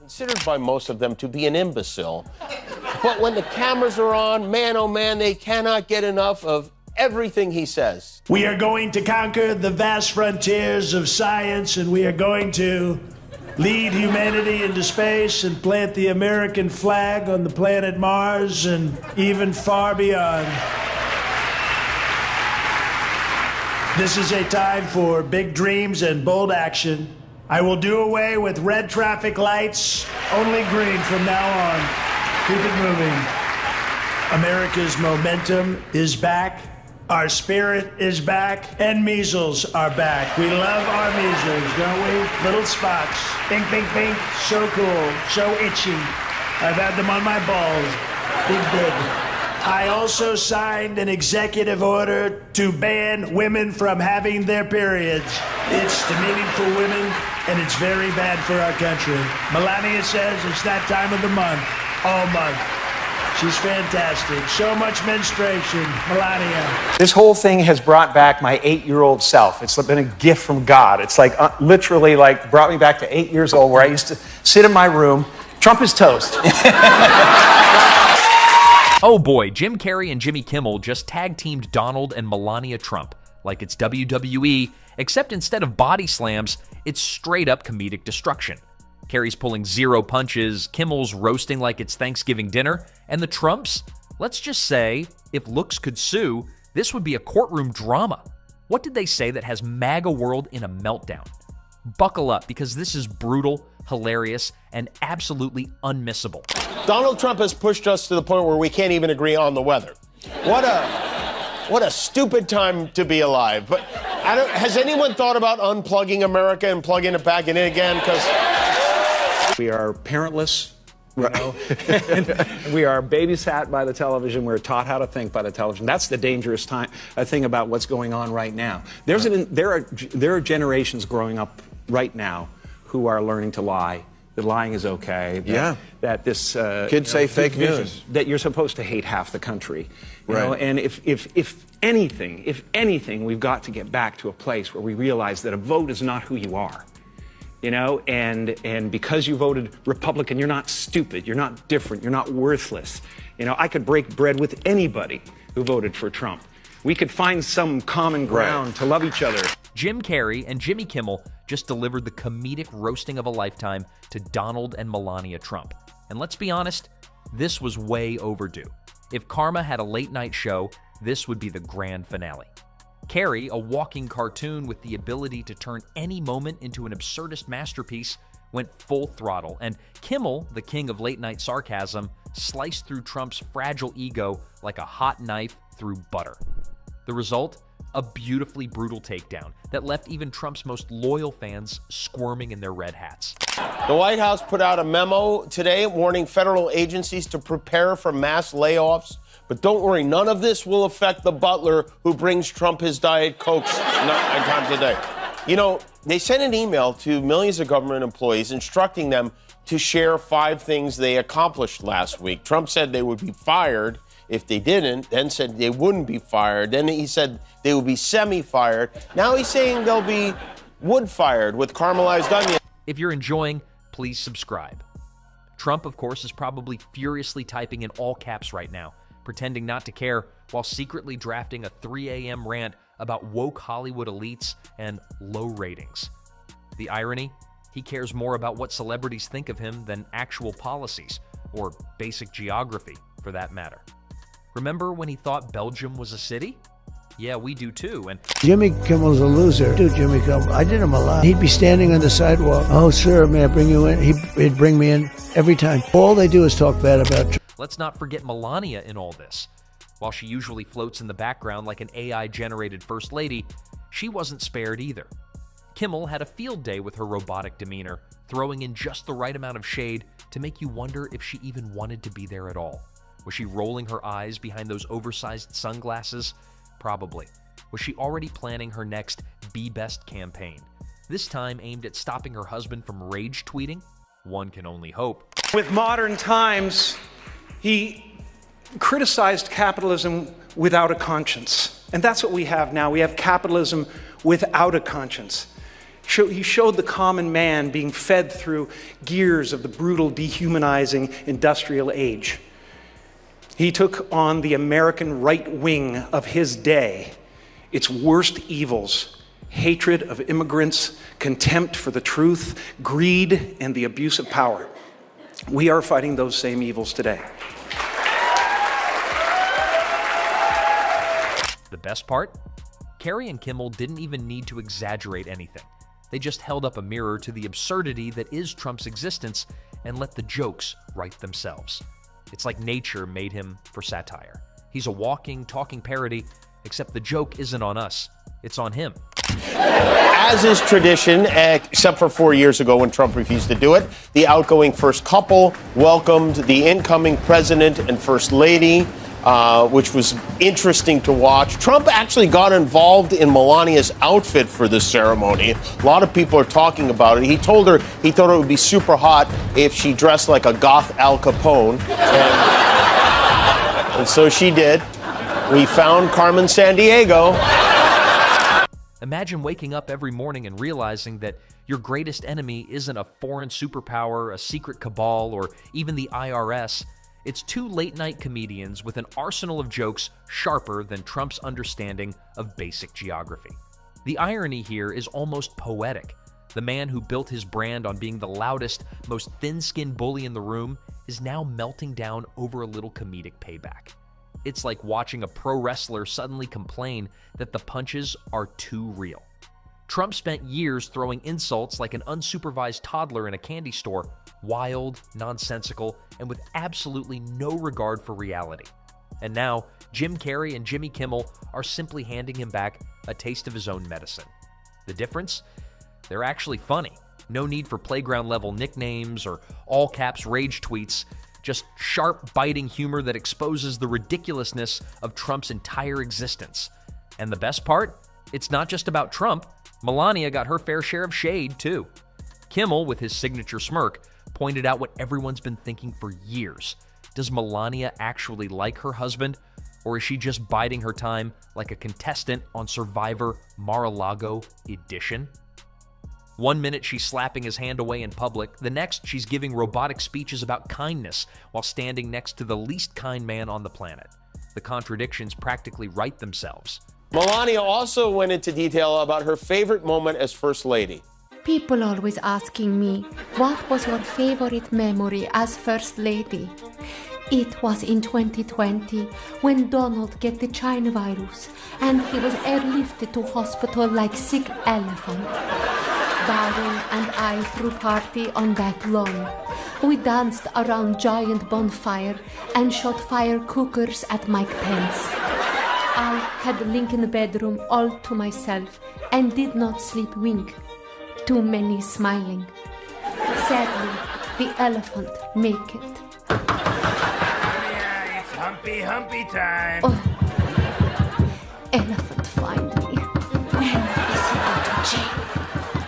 considered by most of them to be an imbecile. But when the cameras are on, man, oh man, they cannot get enough of everything he says. We are going to conquer the vast frontiers of science, and we are going to lead humanity into space and plant the American flag on the planet Mars and even far beyond. This is a time for big dreams and bold action. I will do away with red traffic lights, only green from now on. Keep it moving. America's momentum is back. Our spirit is back, and measles are back. We love our measles, don't we? Little spots. Pink, pink, pink. So cool. So itchy. I've had them on my balls. Big. I also signed an executive order to ban women from having their periods. It's demeaning for women, and it's very bad for our country. Melania says it's that time of the month, all month. She's fantastic. So much menstruation. Melania. This whole thing has brought back my 8-year-old self. It's been a gift from God. It's like literally like brought me back to 8 years old where I used to sit in my room. Trump is toast. Oh boy, Jim Carrey and Jimmy Kimmel just tag-teamed Donald and Melania Trump. Like it's WWE, except instead of body slams, it's straight-up comedic destruction. Carrey's pulling 0 punches, Kimmel's roasting like it's Thanksgiving dinner, and the Trumps? Let's just say, if looks could sue, this would be a courtroom drama. What did they say that has MAGA world in a meltdown? Buckle up, because this is brutal, hilarious, and absolutely unmissable. Donald Trump has pushed us to the point where we can't even agree on the weather. What a stupid time to be alive. But has anyone thought about unplugging America and plugging it back in again? Because we are parentless, you know, and we are babysat by the television. We're taught how to think by the television. That's the dangerous thing about what's going on right now. There are generations growing up right now who are learning to lie. That lying is okay. That this kids say fake news. That you're supposed to hate half the country. You know? And if anything, we've got to get back to a place where we realize that a vote is not who you are. You know, and because you voted Republican, you're not stupid, you're not different, you're not worthless. You know, I could break bread with anybody who voted for Trump. We could find some common ground to love each other. Jim Carrey and Jimmy Kimmel just delivered the comedic roasting of a lifetime to Donald and Melania Trump. And let's be honest, this was way overdue. If Karma had a late-night show, this would be the grand finale. Carrey, a walking cartoon with the ability to turn any moment into an absurdist masterpiece, went full throttle, and Kimmel, the king of late-night sarcasm, sliced through Trump's fragile ego like a hot knife through butter. The result? A beautifully brutal takedown that left even Trump's most loyal fans squirming in their red hats. The White House put out a memo today warning federal agencies to prepare for mass layoffs. But don't worry, none of this will affect the butler who brings Trump his Diet Cokes 9 times a day. You know, they sent an email to millions of government employees instructing them to share 5 things they accomplished last week. Trump said they would be fired if they didn't, then said they wouldn't be fired. Then he said they would be semi-fired. Now he's saying they'll be wood-fired with caramelized onion. If you're enjoying, please subscribe. Trump, of course, is probably furiously typing in all caps right now, pretending not to care while secretly drafting a 3 a.m. rant about woke Hollywood elites and low ratings. The irony? He cares more about what celebrities think of him than actual policies, or basic geography, for that matter. Remember when he thought Belgium was a city? Yeah, we do too, and Jimmy Kimmel's a loser. Dude, Jimmy Kimmel, I did him a lot. He'd be standing on the sidewalk. Oh, sir, may I bring you in? He'd bring me in every time. All they do is talk bad about Trump. Let's not forget Melania in all this. While she usually floats in the background like an AI-generated first lady, she wasn't spared either. Kimmel had a field day with her robotic demeanor, throwing in just the right amount of shade to make you wonder if she even wanted to be there at all. Was she rolling her eyes behind those oversized sunglasses? Probably. Was she already planning her next Be Best campaign? This time aimed at stopping her husband from rage tweeting? One can only hope. With modern times, he criticized capitalism without a conscience. And that's what we have now. We have capitalism without a conscience. He showed the common man being fed through gears of the brutal, dehumanizing industrial age. He took on the American right wing of his day, its worst evils: hatred of immigrants, contempt for the truth, greed, and the abuse of power. We are fighting those same evils today. The best part? Carrey and Kimmel didn't even need to exaggerate anything. They just held up a mirror to the absurdity that is Trump's existence and let the jokes write themselves. It's like nature made him for satire. He's a walking, talking parody, except the joke isn't on us, it's on him. As is tradition, except for 4 years ago when Trump refused to do it, the outgoing first couple welcomed the incoming president and first lady, which was interesting to watch. Trump actually got involved in Melania's outfit for this ceremony. A lot of people are talking about it. He told her he thought it would be super hot if she dressed like a goth Al Capone. And so she did. We found Carmen Sandiego. Imagine waking up every morning and realizing that your greatest enemy isn't a foreign superpower, a secret cabal, or even the IRS. It's two late-night comedians with an arsenal of jokes sharper than Trump's understanding of basic geography. The irony here is almost poetic. The man who built his brand on being the loudest, most thin-skinned bully in the room is now melting down over a little comedic payback. It's like watching a pro wrestler suddenly complain that the punches are too real. Trump spent years throwing insults like an unsupervised toddler in a candy store, wild, nonsensical, and with absolutely no regard for reality. And now, Jim Carrey and Jimmy Kimmel are simply handing him back a taste of his own medicine. The difference? They're actually funny. No need for playground-level nicknames or all-caps rage tweets. Just sharp, biting humor that exposes the ridiculousness of Trump's entire existence. And the best part? It's not just about Trump. Melania got her fair share of shade, too. Kimmel, with his signature smirk, pointed out what everyone's been thinking for years. Does Melania actually like her husband, or is she just biding her time like a contestant on Survivor Mar-a-Lago edition? 1 minute she's slapping his hand away in public, the next she's giving robotic speeches about kindness while standing next to the least kind man on the planet. The contradictions practically write themselves. Melania also went into detail about her favorite moment as First Lady. People always asking me, what was your favorite memory as First Lady? It was in 2020 when Donald get the China virus and he was airlifted to hospital like sick elephant. Darren and I threw party on that lawn. We danced around giant bonfire and shot fire cookers at Mike Pence. I had Lincoln bedroom all to myself and did not sleep wink. Too many smiling. Sadly, the elephant make it. Yeah, it's humpy time. Oh, elephant find me. When is he go to jail?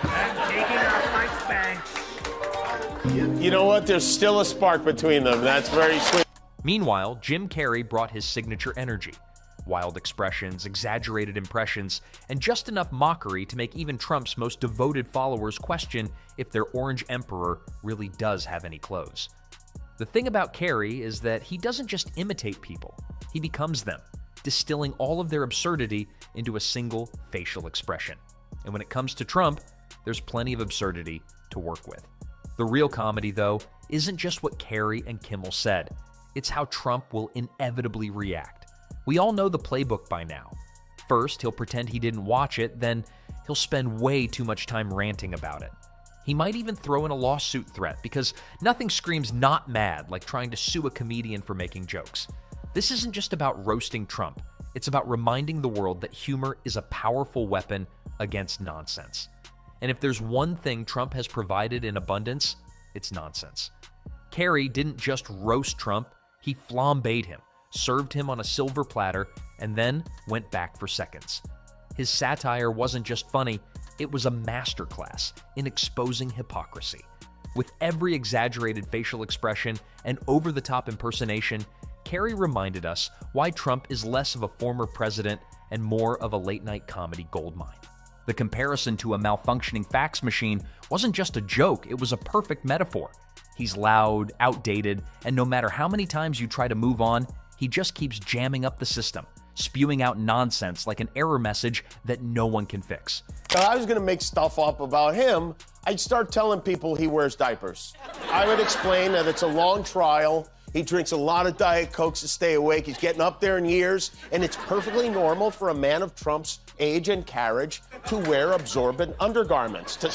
I'm taking off my Spanx. You know what? There's still a spark between them. That's very sweet. Meanwhile, Jim Carrey brought his signature energy. Wild expressions, exaggerated impressions, and just enough mockery to make even Trump's most devoted followers question if their orange emperor really does have any clothes. The thing about Carrey is that he doesn't just imitate people, he becomes them, distilling all of their absurdity into a single facial expression. And when it comes to Trump, there's plenty of absurdity to work with. The real comedy, though, isn't just what Carrey and Kimmel said, it's how Trump will inevitably react. We all know the playbook by now. First, he'll pretend he didn't watch it, then he'll spend way too much time ranting about it. He might even throw in a lawsuit threat, because nothing screams not mad like trying to sue a comedian for making jokes. This isn't just about roasting Trump, it's about reminding the world that humor is a powerful weapon against nonsense. And if there's one thing Trump has provided in abundance, it's nonsense. Carrey didn't just roast Trump, he flambéed him, served him on a silver platter, and then went back for seconds. His satire wasn't just funny, it was a masterclass in exposing hypocrisy. With every exaggerated facial expression and over-the-top impersonation, Carrey reminded us why Trump is less of a former president and more of a late-night comedy goldmine. The comparison to a malfunctioning fax machine wasn't just a joke, it was a perfect metaphor. He's loud, outdated, and no matter how many times you try to move on, he just keeps jamming up the system, spewing out nonsense like an error message that no one can fix. If I was going to make stuff up about him, I'd start telling people he wears diapers. I would explain that it's a long trial. He drinks a lot of Diet Cokes to stay awake. He's getting up there in years, and it's perfectly normal for a man of Trump's age and carriage to wear absorbent undergarments to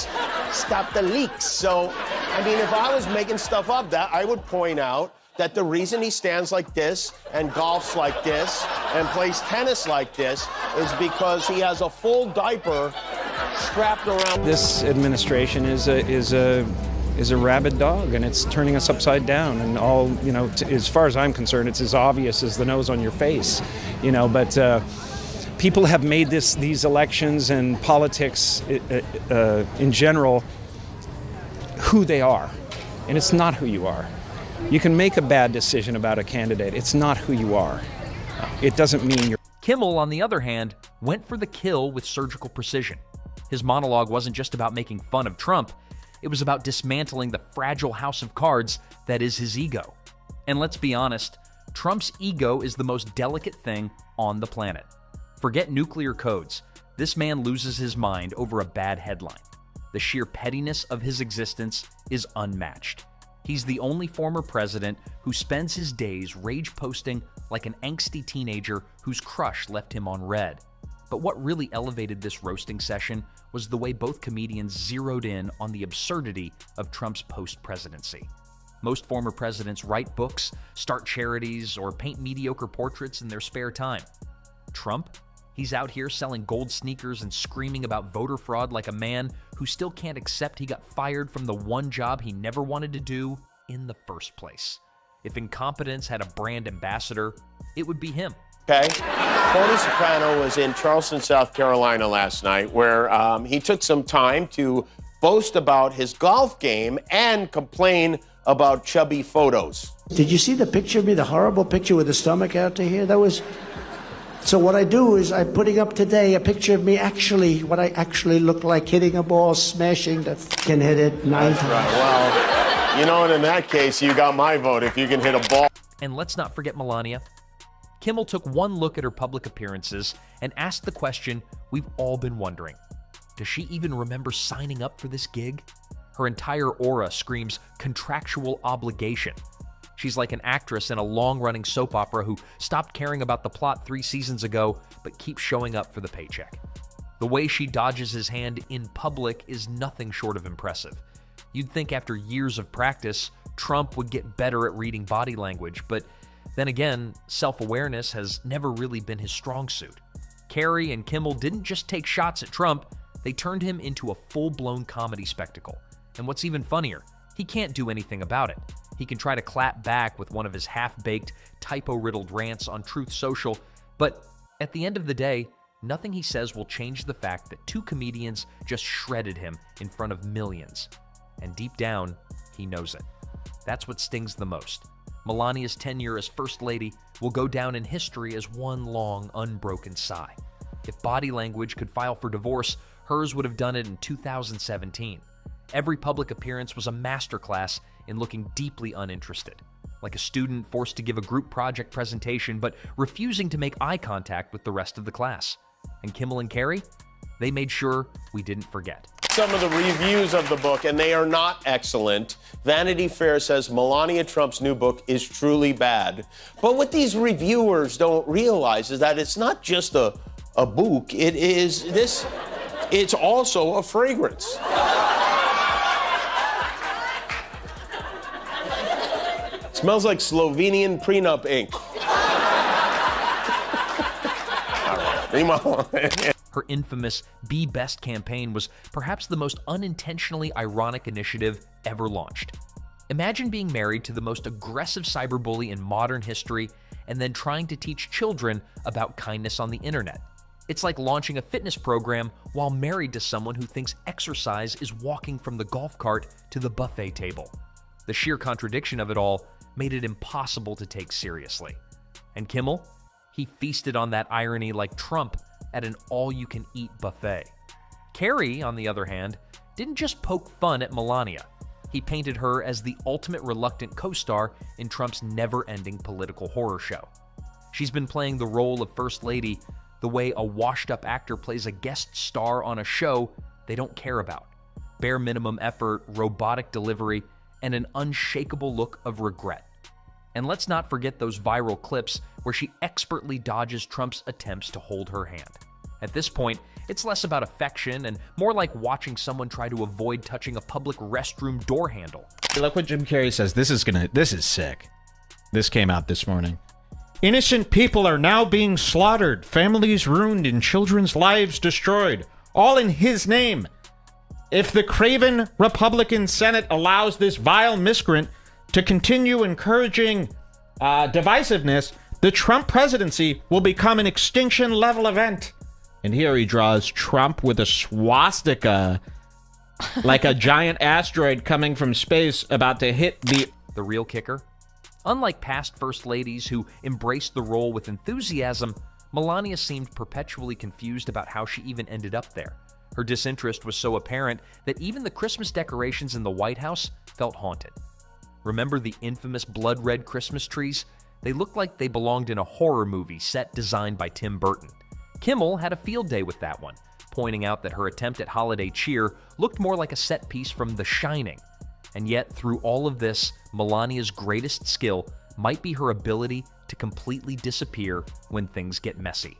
stop the leaks. So, I mean, if I was making stuff up, that I would point out that the reason he stands like this and golfs like this and plays tennis like this is because he has a full diaper strapped around. This administration is a rabid dog, and it's turning us upside down. And all, you know, as far as I'm concerned, it's as obvious as the nose on your face, you know. But people have made these elections and politics in general who they are, and it's not who you are. You can make a bad decision about a candidate. It's not who you are. It doesn't mean you're... Kimmel, on the other hand, went for the kill with surgical precision. His monologue wasn't just about making fun of Trump. It was about dismantling the fragile house of cards that is his ego. And let's be honest, Trump's ego is the most delicate thing on the planet. Forget nuclear codes. This man loses his mind over a bad headline. The sheer pettiness of his existence is unmatched. He's the only former president who spends his days rage-posting like an angsty teenager whose crush left him on red. But what really elevated this roasting session was the way both comedians zeroed in on the absurdity of Trump's post-presidency. Most former presidents write books, start charities, or paint mediocre portraits in their spare time. Trump? He's out here selling gold sneakers and screaming about voter fraud like a man who still can't accept he got fired from the one job he never wanted to do in the first place. If incompetence had a brand ambassador, it would be him. Okay. Tony Soprano was in Charleston, South Carolina last night, where he took some time to boast about his golf game and complain about chubby photos. Did you see the picture of me, the horrible picture with the stomach out to here? That was... So what I do is I'm putting up today a picture of me actually, what I actually look like, hitting a ball, smashing the fucking hit it 9 times. Right. Well, you know, and in that case, you got my vote if you can hit a ball. And let's not forget Melania. Kimmel took one look at her public appearances and asked the question we've all been wondering. Does she even remember signing up for this gig? Her entire aura screams contractual obligation. She's like an actress in a long-running soap opera who stopped caring about the plot 3 seasons ago, but keeps showing up for the paycheck. The way she dodges his hand in public is nothing short of impressive. You'd think after years of practice, Trump would get better at reading body language, but then again, self-awareness has never really been his strong suit. Carrey and Kimmel didn't just take shots at Trump, they turned him into a full-blown comedy spectacle. And what's even funnier, he can't do anything about it. He can try to clap back with one of his half-baked, typo-riddled rants on Truth Social, but at the end of the day, nothing he says will change the fact that 2 comedians just shredded him in front of millions. And deep down, he knows it. That's what stings the most. Melania's tenure as First Lady will go down in history as one long, unbroken sigh. If body language could file for divorce, hers would have done it in 2017. Every public appearance was a masterclass in looking deeply uninterested, like a student forced to give a group project presentation but refusing to make eye contact with the rest of the class. And Kimmel and Carrey? They made sure we didn't forget. Some of the reviews of the book, and they are not excellent. Vanity Fair says Melania Trump's new book is truly bad. But what these reviewers don't realize is that it's not just a book, it's also a fragrance. Smells like Slovenian prenup ink. All right. Her infamous Be Best campaign was perhaps the most unintentionally ironic initiative ever launched. Imagine being married to the most aggressive cyberbully in modern history and then trying to teach children about kindness on the internet. It's like launching a fitness program while married to someone who thinks exercise is walking from the golf cart to the buffet table. The sheer contradiction of it all made it impossible to take seriously. And Kimmel? He feasted on that irony like Trump at an all-you-can-eat buffet. Carrey, on the other hand, didn't just poke fun at Melania. He painted her as the ultimate reluctant co-star in Trump's never-ending political horror show. She's been playing the role of First Lady the way a washed-up actor plays a guest star on a show they don't care about. Bare minimum effort, robotic delivery, and an unshakable look of regret. And let's not forget those viral clips where she expertly dodges Trump's attempts to hold her hand. At this point, it's less about affection and more like watching someone try to avoid touching a public restroom door handle. Look what Jim Carrey says. This is sick. This came out this morning. Innocent people are now being slaughtered, families ruined, and children's lives destroyed, all in his name. If the craven Republican Senate allows this vile miscreant to continue encouraging divisiveness, the Trump presidency will become an extinction-level event. And here he draws Trump with a swastika, like a giant asteroid coming from space about to hit the... The real kicker? Unlike past first ladies who embraced the role with enthusiasm, Melania seemed perpetually confused about how she even ended up there. Her disinterest was so apparent that even the Christmas decorations in the White House felt haunted. Remember the infamous blood-red Christmas trees? They looked like they belonged in a horror movie set designed by Tim Burton. Kimmel had a field day with that one, pointing out that her attempt at holiday cheer looked more like a set piece from The Shining. And yet, through all of this, Melania's greatest skill might be her ability to completely disappear when things get messy.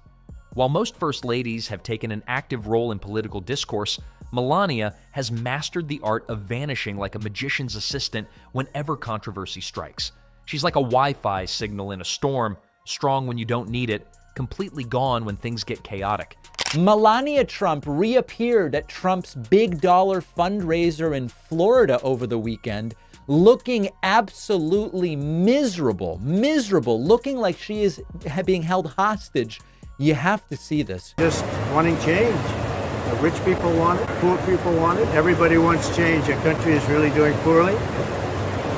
While most first ladies have taken an active role in political discourse, Melania has mastered the art of vanishing like a magician's assistant whenever controversy strikes. She's like a Wi-Fi signal in a storm, strong when you don't need it, completely gone when things get chaotic. Melania Trump reappeared at Trump's big dollar fundraiser in Florida over the weekend, looking absolutely miserable, looking like she is being held hostage. You have to see this. Just wanting change. The rich people want it, poor people want it, everybody wants change. Our country is really doing poorly.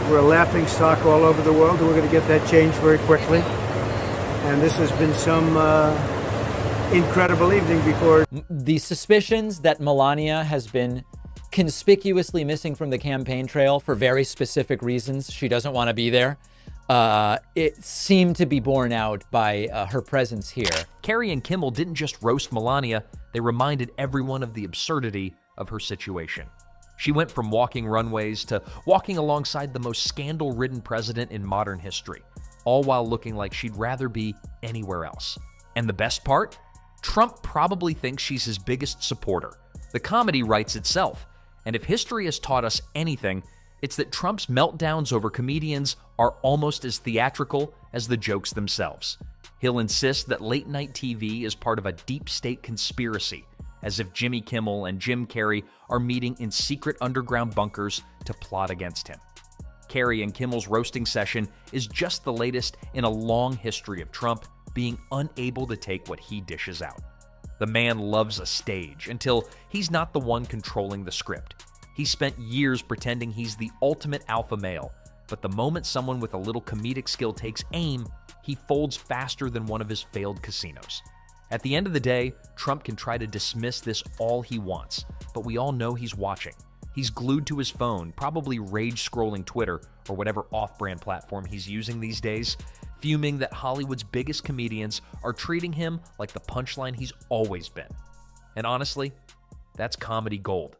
We're a laughing stock all over the world, and we're going to get that change very quickly. And this has been some incredible evening before. The suspicions that Melania has been conspicuously missing from the campaign trail for very specific reasons. She doesn't want to be there. It seemed to be borne out by her presence here. Carrey and Kimmel didn't just roast Melania, they reminded everyone of the absurdity of her situation. She went from walking runways to walking alongside the most scandal-ridden president in modern history, all while looking like she'd rather be anywhere else. And the best part? Trump probably thinks she's his biggest supporter. The comedy writes itself. And if history has taught us anything, it's that Trump's meltdowns over comedians are almost as theatrical as the jokes themselves. He'll insist that late-night TV is part of a deep state conspiracy, as if Jimmy Kimmel and Jim Carrey are meeting in secret underground bunkers to plot against him. Carrey and Kimmel's roasting session is just the latest in a long history of Trump being unable to take what he dishes out. The man loves a stage until he's not the one controlling the script. He spent years pretending he's the ultimate alpha male, but the moment someone with a little comedic skill takes aim, he folds faster than one of his failed casinos. At the end of the day, Trump can try to dismiss this all he wants, but we all know he's watching. He's glued to his phone, probably rage-scrolling Twitter or whatever off-brand platform he's using these days, fuming that Hollywood's biggest comedians are treating him like the punchline he's always been. And honestly, that's comedy gold.